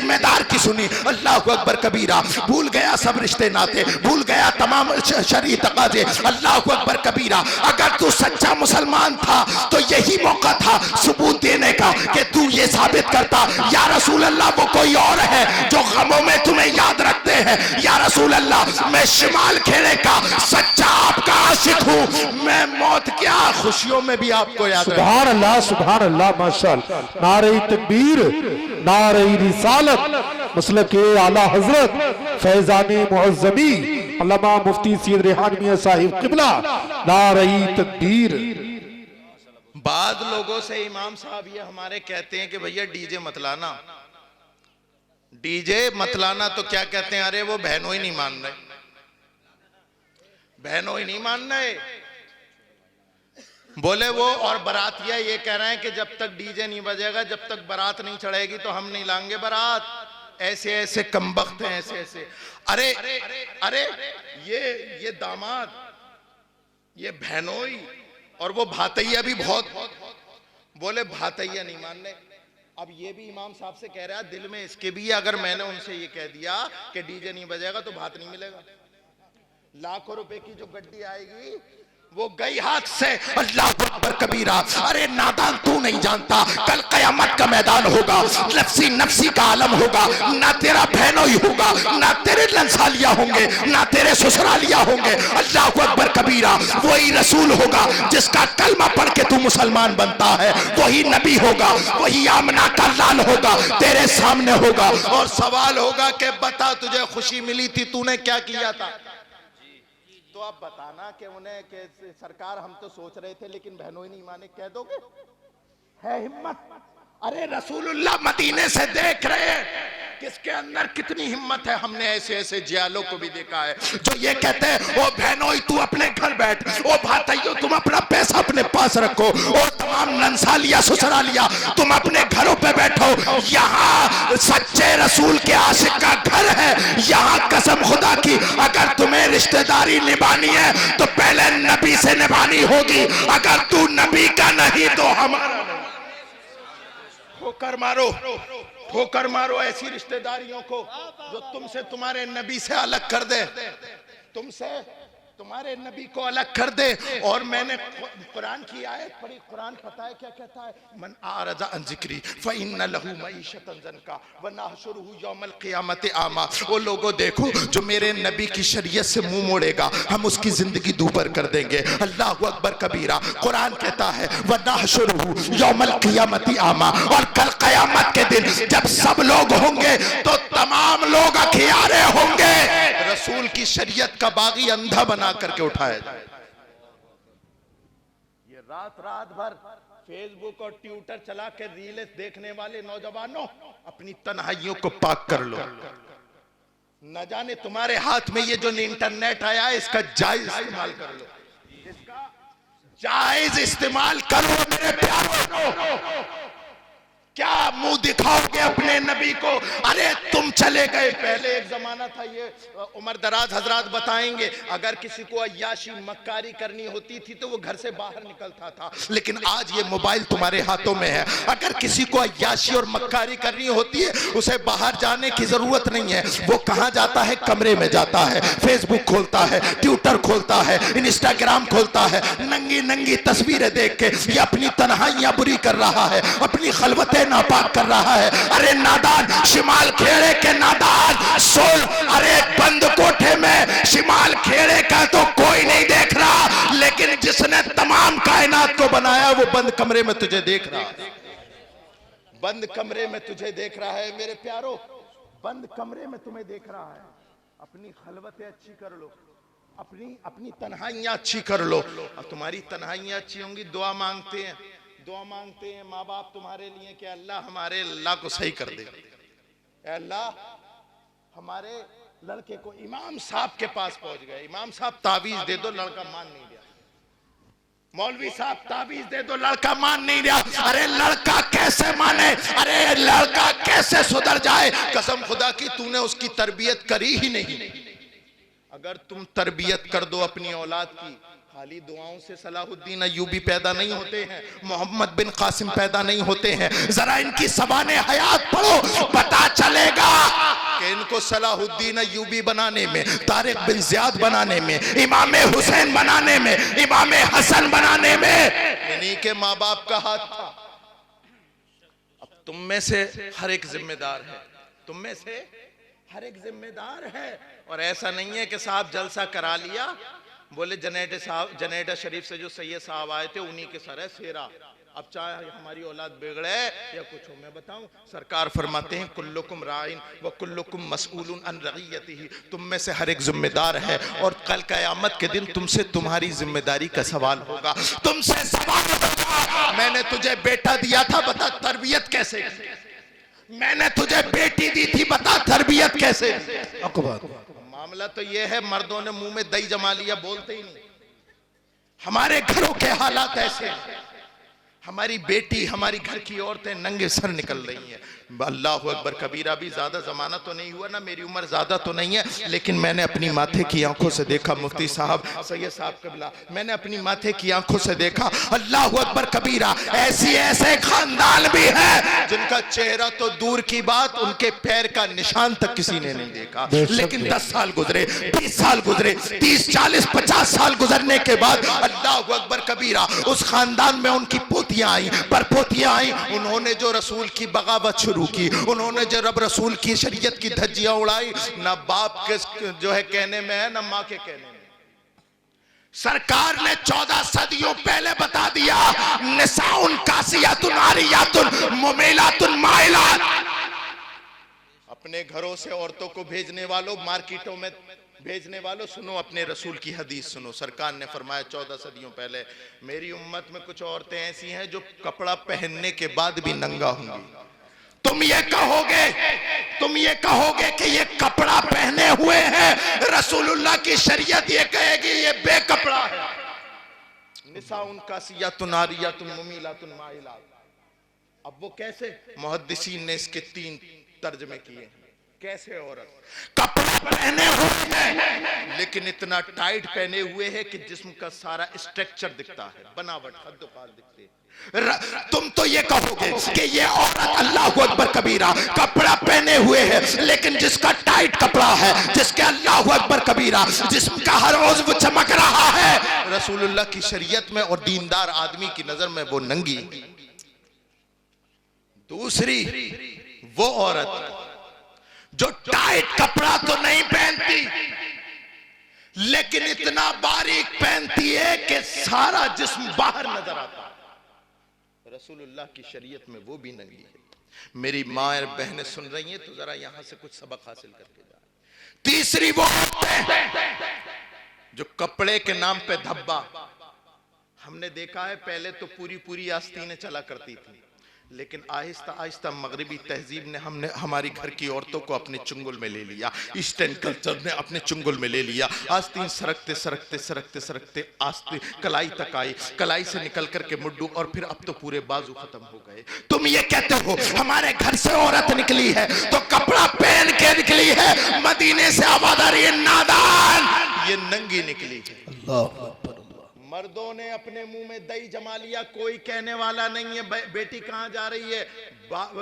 जिम्मेदार की सुनी, अल्लाह अकबर कबीरा, भूल गया सब रिश्ते नाते, भूल गया तमाम शरई तकाजे, अल्लाह अकबर कबीरा। अगर तू सच्चा मुसलमान था तो यही मौका था सबूत देने का कि तू ये साबित करता या रसूल अल्लाह वो कोई और है जो गमों में तुम्हें याद रखते हैं। या रसूल अल्लाह मैं शिमाल खेड़े का सच्चा आपका आशिक हूँ, मैं मौत क्या खुशियों में भी आपको याद रखता हूं। सुभान अल्लाह, सुभान अल्लाह, माशाअल्लाह, नारे तकबीर, नारे रिसालत, मसलक के आला हजरत फैजाने मुअज़्ज़मी अल्लामा मुफ्ती सैयद रेहान मियां साहिब किबला, नारे तकबीर। बाद लोगों से इमाम साहब ये हमारे कहते हैं कि भैया डीजे मत लाना, डीजे मत लाना, तो क्या कहते हैं, अरे वो बहनों ही नहीं मान रहे, बहनों ही नहीं मान रहे। बोले वो और बारातिया ये कह रहे हैं कि जब तक डीजे नहीं बजेगा, जब तक बारात नहीं चढ़ेगी तो हम नहीं लाएंगे बारात। ऐसे ऐसे कमबख्त हैं, ऐसे ऐसे। अरे अरे ये दामाद, ये बहनोई और वो भातैया भी बहुत, बोले भातैया नहीं मान रहे। अब ये भी इमाम साहब से कह रहा है दिल में इसके भी, अगर मैंने उनसे ये कह दिया कि डीजे नहीं बजेगा तो भात नहीं मिलेगा, लाखों रुपए की जो गड्डी आएगी वो गई हाथ से। अल्लाह अकबर कबीरा। अरे नादान तू नहीं जानता, कल कयामत का मैदान होगा, नफ्सी नफ्सी का आलम होगा, ना तेरा बहनों ही होगा, ना तेरे लंसालिया होंगे, ना तेरे ससुरालिया होंगे। अल्लाह अकबर कबीरा। वही रसूल होगा जिसका कलमा पढ़ के तू मुसलमान बनता है, वही नबी होगा, वही आमना का लाल होगा तेरे सामने होगा, और सवाल होगा कि बता तुझे खुशी मिली थी, तूने क्या किया था। तो आप बताना कि उन्हें कि सरकार हम तो सोच रहे थे लेकिन बहनों ही नहीं माने, कह दोगे? है हिम्मत? अरे रसूलुल्लाह मदीने से देख रहे हैं किसके अंदर कितनी हिम्मत है। हमने ऐसे ऐसे जियालों को भी देखा है जो ये कहते हैं ओ बहनों तू अपने घर बैठ, ओ भाइयों तुम अपना पैसा अपने पास रखो, और तमाम नंसालिया ससुरालिया तुम अपने घरों पे बैठो। यहाँ सच्चे रसूल के आशिक का घर है। यहाँ कसम खुदा की अगर तुम्हें रिश्तेदारी निभानी है तो पहले नबी से निभानी होगी। अगर तू नबी का नहीं तो हमारा। ठोकर मारो, ठोकर मारो ऐसी रिश्तेदारियों को जो तुमसे तुम्हारे नबी से अलग कर दे, तुमसे तुम्हारे नबी को अलग कर दे। और मैंने कुरान की आयत पढ़ी, कुरान पता है क्या कहता है? मन आरज़ा अन ज़िक्री फ़इन्न लहू मईशतन ज़नका व नहशुरुहु यौमल क़ियामति आमा। वो लोगों देखो जो मेरे नबी की शरीयत से मुंह मोड़ेगा हम उसकी जिंदगी दूभर कर देंगे। अल्लाह अकबर कबीरा। कुरान कहता है व नहशुरुहु यौमल क़ियामति आमा, और कल क़यामत के दिन जब सब लोग होंगे तो तमाम लोग अखियारे होंगे, रसूल की शरीयत का बागी अंधा बना करके उठाया जाए। ये रात रात भर फेसबुक और ट्विटर चला के रील्स देखने वाले नौजवानों, अपनी तन्हाइयों को पाक कर लो। न जाने तुम्हारे हाथ में ये जो इंटरनेट आया है इसका जायज इस्तेमाल कर लो, इसका जायज इस्तेमाल करो मेरे प्यारों। क्या मुंह दिखाओगे अपने नबी को? अरे तुम चले गए, पहले एक जमाना था, ये उमर दराज हजरात बताएंगे, अगर किसी को अय्याशी मक्कारी करनी होती थी तो वो घर से बाहर निकलता था, लेकिन आज ये मोबाइल तुम्हारे हाथों में है। अगर किसी को अय्याशी और मक्कारी करनी होती है उसे बाहर जाने की जरूरत नहीं है, वो कहाँ जाता है? कमरे में जाता है, फेसबुक खोलता है, ट्विटर खोलता है, इंस्टाग्राम खोलता है, नंगी नंगी तस्वीरें देख के ये अपनी तन्हाइयां बुरी कर रहा है, अपनी खलवतें नापाक कर रहा है। अरे नादान, शिमाल खेड़े के नादान सोल, अरे बंद कोठे में शिमाल खेड़े का तो कोई नहीं देख रहा, लेकिन जिसने तमाम कायनात को बनाया वो बंद कमरे में तुझे देख रहा है, बंद कमरे में तुझे देख रहा है मेरे प्यारो, बंद कमरे में तुम्हें देख रहा है। अपनी खलवतें अच्छी कर लो, अपनी तन्हाइयां अच्छी कर लो, और तुम्हारी तन्हाइयां अच्छी होंगी। दुआ मांगते हैं, दुआ मांगते हैं माँ बाप तुम्हारे लिए कि अल्लाह हमारे अल्लाह को सही कर दे, अल्लाह हमारे लड़के को। इमाम साहब के पास पहुंच गए, इमाम साहब तावीज दे दो, लड़का मान नहीं दिया। मौलवी साहब तावीज दे दो, लड़का मान नहीं दिया। अरे लड़का कैसे माने? अरे लड़का कैसे सुधर जाए? कसम खुदा की तूने उसकी तरबियत करी ही नहीं। अगर तुम तरबियत कर दो अपनी औलाद की, खाली दुआओं से सलाहुद्दीन अय्यूबी पैदा नहीं होते हैं, मोहम्मद बिन कासिम पैदा नहीं होते हैं। जरा इनकी ज़बाने हयात पढ़ो, पता चलेगा को सलाहुद्दीन अय्यूबी बनाने में, तारिक बिन ज़ियाद बनाने में, इमाम हुसैन बनाने में, इमाम हसन बनाने में इन्हीं के माँ बाप का हाथ था। अब तुम में से हर एक जिम्मेदार है, तुम में से हर एक जिम्मेदार है। और ऐसा नहीं है कि साहब जलसा करा लिया, बोले जनेडा शरीफ से जो सैयद साहब आए थे उन्हीं के सर है सेरा, अब चाहे हमारी औलाद बिगड़े या कुछ हो। मैं बताऊं, सरकार फरमाते हैं कुल्लुकुम राइन व कुल्लुकुम मसऊलुन अन रइयतिही, तुम में से हर एक जिम्मेदार है और कल क़यामत के दिन तुमसे तुम्हारी जिम्मेदारी का सवाल होगा। तुमसे सवाल होगा, मैंने तुझे बेटा दिया था, बता तरबियत कैसे की? मैंने तुझे बेटी दी थी, बता तरबियत कैसे की? मामला तो यह है, मर्दों ने मुंह में दही जमा लिया, बोलते ही नहीं। हमारे घरों के हालात ऐसे हैं, हमारी बेटी, हमारी घर की औरतें नंगे सर निकल रही हैं। अल्लाह अकबर कबीरा। भी ज्यादा जमाना तो नहीं हुआ ना, मेरी उम्र ज्यादा तो नहीं है, लेकिन मैंने अपनी माथे की आंखों से देखा, मुफ्ती साहब सैयद साहब कबीला, मैंने अपनी माथे की आंखों से देखा। अल्लाह अकबर कबीरा। ऐसे खानदान भी है जिनका चेहरा तो दूर की बात, उनके पैर का निशान तक किसी ने नहीं देखा, लेकिन 10 साल गुजरे, 20 साल गुजरे, 30, 40, 50 साल गुजरने के बाद अल्लाह अकबर कबीरा, उस खानदान में उनकी पोतियां आई, परपोतियां आई। उन्होंने जो रसूल की बगावत शुरू की, उन्होंने जो रब रसूल की शरीयत की धज्जियां उड़ाई, ना बाप के जो है कहने में है, ना माँ के कहने में। सरकार ने 14 सदियों पहले बता दिया, निसाउन कासियातुन आरियातुन मुमीलातुन माइलात। अपने घरों से औरतों को भेजने वालों, मार्केटों में भेजने वालों, सुनो अपने रसूल की हदीस सुनो। सरकार ने फरमाया 14 सदियों पहले, मेरी उम्मत में कुछ औरतें ऐसी हैं जो कपड़ा पहनने के बाद भी नंगा होंगी। तुम ये कहोगे कि ये कपड़ा पहने हुए हैं, रसूलुल्लाह की शरीयत ये कहेगी ये बेकपड़ा है। निसाउन कासियातुन आरियातुन मुमीलातुन माइलात। अब वो कैसे? मुहद्दिसीन ने इसके 3 तर्जमे किए। कैसे? औरत कपड़ा पहने हुए हैं लेकिन इतना टाइट पहने हुए हैं कि जिस्म का सारा स्ट्रक्चर दिखता है, बनावट, हद्दोपार दिखते हैं। तुम तो ये कहोगे कि ये औरत अल्लाह अकबर कबीरा कपड़ा पहने हुए है, लेकिन जिसका टाइट कपड़ा है, जिसके अल्लाह अकबर कबीरा जिस्म का हर उज़्व चमक रहा है, रसूलुल्लाह की शरीयत में और दीनदार आदमी की नजर में वो नंगी। दूसरी, वो औरत जो टाइट कपड़ा तो नहीं पहनती, लेकिन इतना बारीक पहनती है कि सारा जिस्म बाहर नजर आता है, रसूलुल्लाह की शरीयत में वो भी नंगी है। मेरी माँ और बहनें सुन रही हैं तो जरा यहां से कुछ सबक हासिल करके जाए। तीसरी, वो जो कपड़े के नाम पे धब्बा, हमने देखा है पहले तो पूरी आस्तीनें चला करती थी, लेकिन आहिस्ता आहिस्ता मगरिबी तहजीब ने हमारी घर की औरतों को अपने चुंगल में ले लिया, ईस्टर्न कल्चर ने अपने चुंगल में ले लिया। आस्तीन सरकते सरकते सरकते सरकते आस्तीन कलाई तक आई, कलाई से निकल करके मुड्डू, और फिर अब तो पूरे बाजू खत्म हो गए। तुम ये कहते हो हमारे घर से औरत निकली है तो कपड़ा पहन के निकली है, मदीने से आबाद आ रही है नादान, ये नंगी निकली है। अल्लाह मर्दों ने अपने मुंह में दही जमा लिया, कोई कहने वाला नहीं है बेटी कहां जा रही है,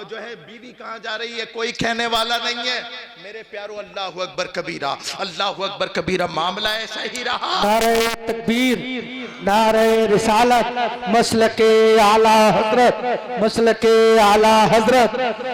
जो है बीवी कहां जा रही है, कोई कहने वाला नहीं है। मेरे प्यारो, अल्लाह अकबर कबीरा, अल्लाह अकबर कबीरा। मामला ऐसा ही रहा। नारे तकबीर, नारे रिसालत, मसलके आला हजरत, मसलके आला हजरत।